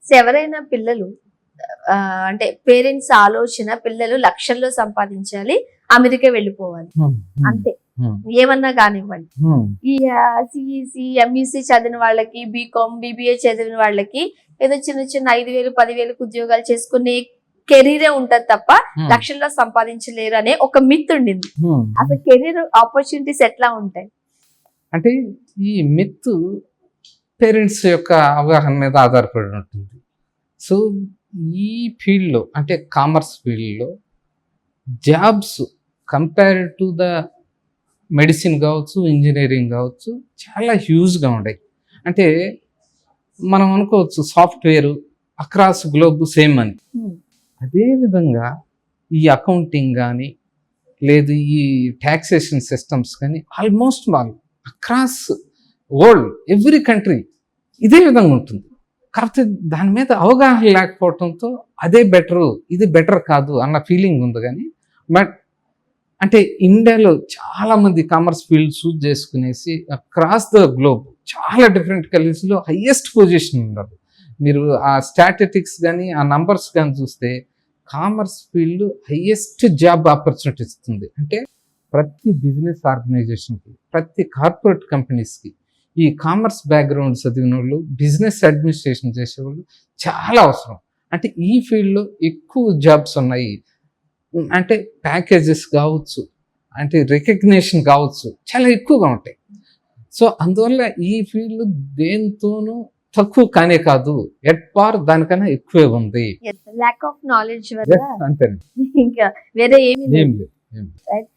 So ఎవరైనా పిల్లలు అంటే పేరెంట్స్ ఆలోచన పిల్లలు లక్షల్లో సంపాదించాలి, అమెరికా వెళ్ళిపోవాలి అంతే, ఏమన్నా కానివ్వండి. ఈ సిఈసి ఎంఈసి చదివిన వాళ్ళకి, బీకామ్ బీబీఏ చదివిన వాళ్ళకి ఏదో చిన్న చిన్న 5,000 10,000 ఉద్యోగాలు చేసుకునే కెరీరే ఉంటది తప్ప లక్షల్లో సంపాదించలేరు అనే ఒక మిత్ ఉండింది. అసలు కెరీర్ ఆపర్చునిటీస్ ఎట్లా ఉంటాయి అంటే ఈ మిత్ పేరెంట్స్ యొక్క అవగాహన మీద ఆధారపడి ఉంటుంది. సో ఈ ఫీల్డ్లో అంటే కామర్స్ ఫీల్డ్లో jobs compare to the medicine కావచ్చు, ఇంజనీరింగ్ కావచ్చు, చాలా హ్యూజ్గా ఉన్నాయి. అంటే మనం అనుకోవచ్చు సాఫ్ట్వేర్ అక్రాస్ గ్లోబ్ సేమ్ అని. అదేవిధంగా ఈ అకౌంటింగ్ కానీ లేదు ఈ ట్యాక్సేషన్ సిస్టమ్స్ కానీ ఆల్మోస్ట్ వాళ్ళు అక్రాస్ వరల్డ్ ఎవ్రీ కంట్రీ ఇదే విధంగా ఉంటుంది. కాకపోతే దాని మీద అవగాహన లేకపోవడంతో అదే బెటరు ఇది బెటర్ కాదు అన్న ఫీలింగ్ ఉంది. కానీ బట్ అంటే ఇండియాలో చాలామంది కామర్స్ ఫీల్డ్ చూజ్ చేసుకునేసి అక్రాస్ ద గ్లోబ్ చాలా డిఫరెంట్ కంట్రీస్లో హయ్యెస్ట్ పొజిషన్ ఉన్నారు. మీరు ఆ స్టాటిస్టిక్స్ కానీ ఆ నంబర్స్ కానీ చూస్తే commerce field highest job opportunity ఇస్తుంది. అంటే ప్రతి బిజినెస్ ఆర్గనైజేషన్కి, ప్రతి కార్పొరేట్ కంపెనీస్కి ఈ కామర్స్ బ్యాక్గ్రౌండ్ చదివిన వాళ్ళు, బిజినెస్ అడ్మినిస్ట్రేషన్ చేసేవాళ్ళు చాలా అవసరం. అంటే ఈ ఫీల్డ్లో ఎక్కువ జాబ్స్ ఉన్నాయి. అంటే ప్యాకేజెస్ కావచ్చు, అంటే రికగ్నేషన్ కావచ్చు, చాలా ఎక్కువగా ఉంటాయి. సో అందువల్ల ఈ ఫీల్డ్ దేంతోనూ తక్కువ కానే కాదు, ఎట్ పార్ దానికన్నా ఎక్కువే ఉంది. ల్యాక్ ఆఫ్ నాలెడ్జ్ వల్ల అంతే, ఇంకా వేరే ఏమీ ఏం లేదు. లేదు.